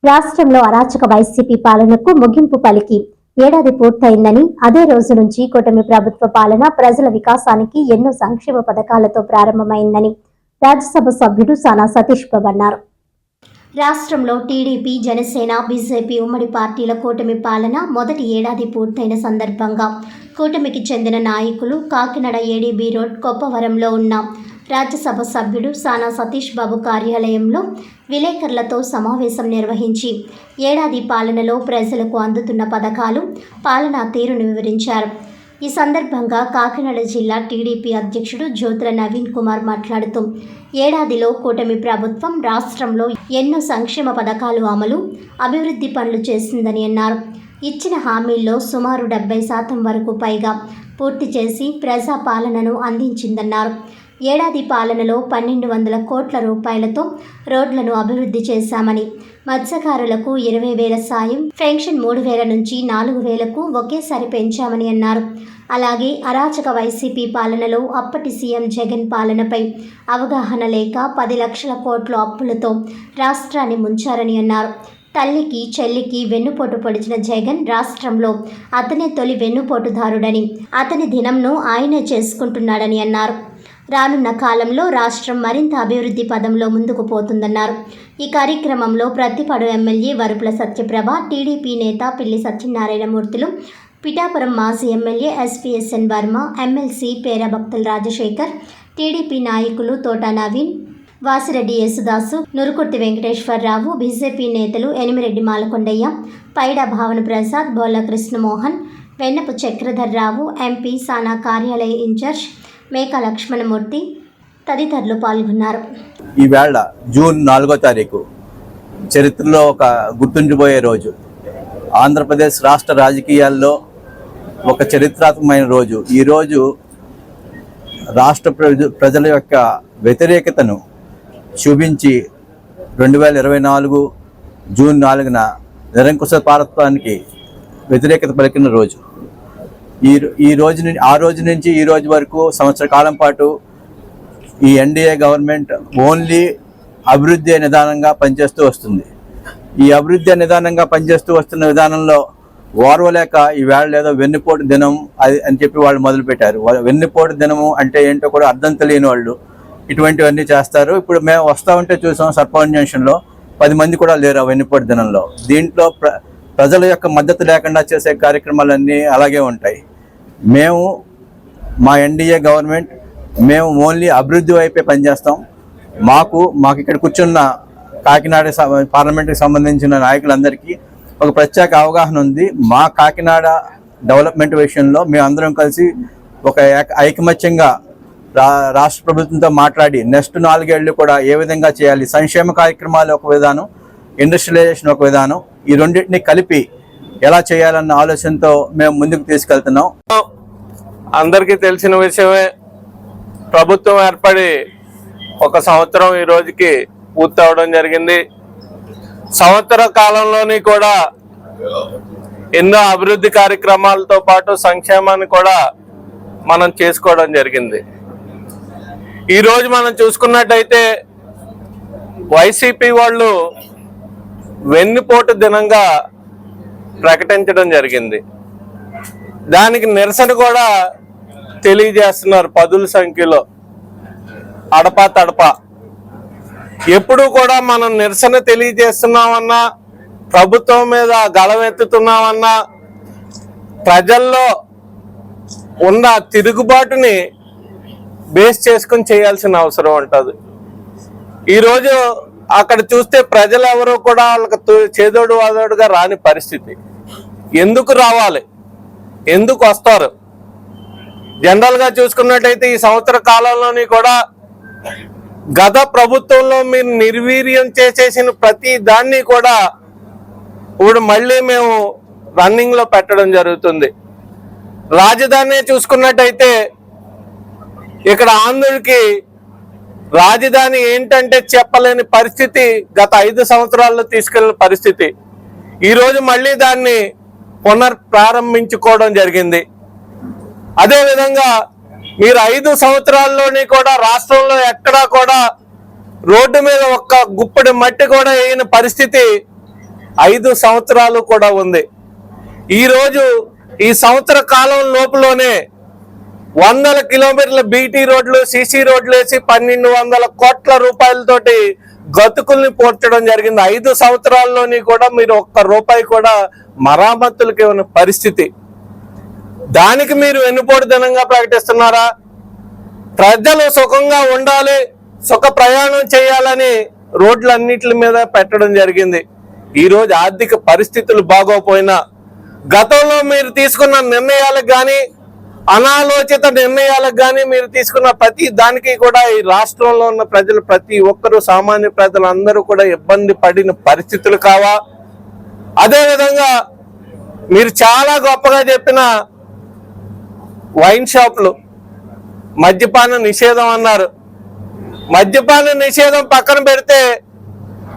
రాష్ట్రంలో అరాచక వైసీపీ పాలనకు ముగింపు పలికి ఏడాది పూర్తయిందని, అదే రోజు నుంచి కూటమి ప్రభుత్వ పాలన ప్రజల వికాసానికి ఎన్నో సంక్షేమ పథకాలతో ప్రారంభమైందని రాజ్యసభ సభ్యుడు సానా సతీష్ బాబు అన్నారు. రాష్ట్రంలో టీడీపీ, జనసేన, బీజేపీ ఉమ్మడి పార్టీల కూటమి పాలన మొదటి ఏడాది పూర్తయిన సందర్భంగా కూటమికి చెందిన నాయకులు కాకినాడ ఏడీబీ రోడ్ కొప్పవరంలో ఉన్న రాజ్యసభ సభ్యుడు సానా సతీష్ బాబు కార్యాలయంలో విలేకరులతో సమావేశం నిర్వహించి ఏడాది పాలనలో ప్రజలకు అందుతున్న పథకాలు, పాలనా తీరును వివరించారు. ఈ సందర్భంగా కాకినాడ జిల్లా టీడీపీ అధ్యక్షుడు జ్యోతుల నవీన్ కుమార్ మాట్లాడుతూ, ఏడాదిలో కూటమి ప్రభుత్వం రాష్ట్రంలో ఎన్నో సంక్షేమ పథకాలు అమలు, అభివృద్ధి పనులు చేసిందని అన్నారు. ఇచ్చిన హామీల్లో సుమారు 70% వరకు పైగా పూర్తి చేసి ప్రజా పాలనను అందించిందన్నారు. ఏడాది పాలనలో 1200 కోట్ల రూపాయలతో రోడ్లను అభివృద్ధి చేశామని, మత్స్యకారులకు 20,000 సాయం, పెన్షన్ 3,000 నుంచి 4,000కు ఒకేసారి పెంచామని అన్నారు. అలాగే అరాచక వైసీపీ పాలనలో అప్పటి సీఎం జగన్ పాలనపై అవగాహన లేక 10 లక్షల కోట్ల అప్పులతో రాష్ట్రాన్ని ముంచారని అన్నారు. తల్లికి, చెల్లికి వెన్నుపోటు పొడిచిన జగన్ రాష్ట్రంలో అతనే తొలి వెన్నుపోటుదారుడని, అతని దినంను ఆయనే చేసుకుంటున్నాడని అన్నారు. రానున్న కాలంలో రాష్ట్రం మరింత అభివృద్ధి పదంలో ముందుకు పోతుందన్నారు. ఈ కార్యక్రమంలో ప్రత్తిపాడు ఎమ్మెల్యే వరుపుల సత్యప్రభ, టీడీపీ నేత పిల్లి సత్యనారాయణమూర్తులు, పిఠాపురం మాజీ ఎమ్మెల్యే ఎస్పీఎస్ఎన్ వర్మ, ఎమ్మెల్సీ పేర భక్తుల రాజశేఖర్, టీడీపీ నాయకులు తోట నవీన్, వాసిరెడ్డి యేసుదాసు, నురుకుర్తి వెంకటేశ్వరరావు, బీజేపీ నేతలు ఎనిమిరెడ్డి మాలకొండయ్య, పైడా భావన ప్రసాద్, బోల్ల కృష్ణమోహన్, వెన్నపు చక్రధర్రావు, ఎంపీ సానా కార్యాలయ ఇన్ఛార్జ్ మేకా లక్ష్మణమూర్తి తదితరులు పాల్గొన్నారు. ఈవేళ జూన్ 4వ తారీఖు చరిత్రలో ఒక గుర్తుండిపోయే రోజు. ఆంధ్రప్రదేశ్ రాష్ట్ర రాజకీయాల్లో ఒక చరిత్రాత్మకమైన రోజు. ఈరోజు రాష్ట్ర ప్రజల యొక్క వ్యతిరేకతను చూపించి 2024 జూన్ 4న నిరంకుశ పాలనకి వ్యతిరేకత పలికిన రోజు. ఆ రోజు నుంచి ఈ రోజు వరకు సంవత్సర కాలం పాటు ఈ ఎన్డీఏ గవర్నమెంట్ ఓన్లీ అభివృద్ధి నిదానంగా పనిచేస్తూ వస్తుంది. ఈ అభివృద్ధి నిదానంగా పనిచేస్తూ వస్తున్న విధానంలో ఓర్వలేక ఈవేళ ఏదో వెన్నుపోటు దినం అని చెప్పి వాళ్ళు మొదలుపెట్టారు. వెన్నుపోటు దినము అంటే ఏంటో కూడా అర్థం తెలియని వాళ్ళు ఇటువంటివన్నీ చేస్తారు. ఇప్పుడు మేము వస్తూ ఉంటే చూసాం, సర్పంచ్ జంక్షన్లో 10 మంది కూడా లేరు ఆ వెన్నుపోటు దినంలో. దీంట్లో ప్రజల యొక్క మద్దతు లేకుండా చేసే కార్యక్రమాలన్నీ అలాగే ఉంటాయి. మేము మా ఎన్డీఏ గవర్నమెంట్ మేము ఓన్లీ అభివృద్ధి వైపే పనిచేస్తాం. మాకు ఇక్కడ కూర్చున్న కాకినాడ పార్లమెంట్కి సంబంధించిన నాయకులందరికీ ఒక ప్రత్యేక అవగాహన ఉంది. మా కాకినాడ డెవలప్మెంట్ విషయంలో మేము అందరం కలిసి ఒక ఐకమత్యంగా రాష్ట్ర ప్రభుత్వంతో మాట్లాడి నెక్స్ట్ 4 ఏళ్ళు కూడా ఏ విధంగా చేయాలి, సంక్షేమ కార్యక్రమాలు ఒక విధానం, ఇండస్ట్రియలైజేషన్ ఒక విధానం, ఈ రెండింటిని కలిపి ఎలా చేయాలన్న ఆలోచనతో మేము ముందుకు తీసుకెళ్తున్నాం. అందరికీ తెలిసిన విషయమే, ప్రభుత్వం ఏర్పడి 1 సంవత్సరం ఈ రోజుకి పూర్తవడం జరిగింది. సంవత్సర కాలంలోని కూడా ఎన్నో అభివృద్ధి కార్యక్రమాలతో పాటు సంక్షేమాన్ని కూడా మనం చేసుకోవడం జరిగింది. ఈరోజు మనం చూసుకున్నట్టయితే వైసీపీ వాళ్ళు వెన్నుపోటు దినంగా ప్రకటించడం జరిగింది. దానికి నిరసన కూడా తెలియజేస్తున్నారు 10ల సంఖ్యలో, అడపా తడపా. ఎప్పుడు కూడా మనం నిరసన తెలియజేస్తున్నామన్నా, ప్రభుత్వం మీద గళమెత్తుతున్నామన్నా, ప్రజల్లో ఉన్న తిరుగుబాటుని బేస్ చేసుకుని చేయాల్సిన అవసరం ఉంటుంది. ఈరోజు అక్కడ చూస్తే ప్రజలు ఎవరో కూడా వాళ్ళకి చేదోడు వాదోడుగా రాని పరిస్థితి. ఎందుకు రావాలి, ఎందుకు వస్తారు? జనరల్గా చూసుకున్నట్టయితే ఈ సంవత్సర కాలంలోని కూడా గత ప్రభుత్వంలో మీరు నిర్వీర్యం చేసేసిన ప్రతి దాన్ని కూడా ఇప్పుడు మళ్ళీ మేము రన్నింగ్లో పెట్టడం జరుగుతుంది. రాజధాని చూసుకున్నట్టయితే ఇక్కడ ఆంధ్రుడికి రాజధాని ఏంటంటే చెప్పలేని పరిస్థితి గత 5 సంవత్సరాల్లో తీసుకెళ్లిన పరిస్థితి. ఈరోజు మళ్ళీ దాన్ని పునర్ప్రారంభించుకోవడం జరిగింది. అదేవిధంగా మీరు 5 సంవత్సరాల్లోని కూడా రాష్ట్రంలో ఎక్కడా కూడా రోడ్డు మీద ఒక్క గుప్పెడి మట్టి కూడా వేయని పరిస్థితి 5 సంవత్సరాలు కూడా ఉంది. ఈరోజు ఈ సంవత్సర కాలం లోపులోనే 100 కిలోమీటర్ల బీటీ రోడ్లు, సీసీ రోడ్లు వేసి 1200 కోట్ల రూపాయలతోటి గతుకుల్ని పోర్చడం జరిగింది. 5 సంవత్సరాల్లోని కూడా మీరు ఒక్క రూపాయి కూడా మరామతులకి ఉన్న పరిస్థితి. దానికి మీరు వెన్నుపోటుదనంగా ప్రకటిస్తున్నారా? ప్రజలు సుఖంగా ఉండాలి, సుఖ ప్రయాణం చేయాలని రోడ్లన్నిటి మీద పెట్టడం జరిగింది. ఈరోజు ఆర్థిక పరిస్థితులు బాగోపోయినా గతంలో మీరు తీసుకున్న నిర్ణయాలకు కానీ, అనాలోచిత నిర్ణయాలకు కానీ మీరు తీసుకున్న ప్రతి దానికి కూడా ఈ రాష్ట్రంలో ఉన్న ప్రజలు ప్రతి ఒక్కరూ, సామాన్య ప్రజలందరూ కూడా ఇబ్బంది పడిన పరిస్థితులు కావా? అదేవిధంగా మీరు చాలా గొప్పగా చెప్పిన వైన్ షాపులు, మద్యపాన నిషేధం అన్నారు. మద్యపాన నిషేధం పక్కన పెడితే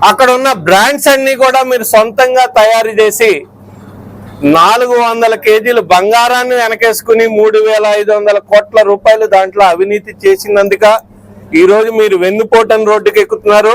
అక్కడ ఉన్న బ్రాండ్స్ అన్ని కూడా మీరు సొంతంగా తయారు చేసి 400 కేజీలు బంగారాన్ని వెనకేసుకుని 3500 కోట్ల రూపాయలు దాంట్లో అవినీతి చేసినందుక ఈరోజు మీరు వెన్నుపోటని రోడ్డుకి ఎక్కుతున్నారు.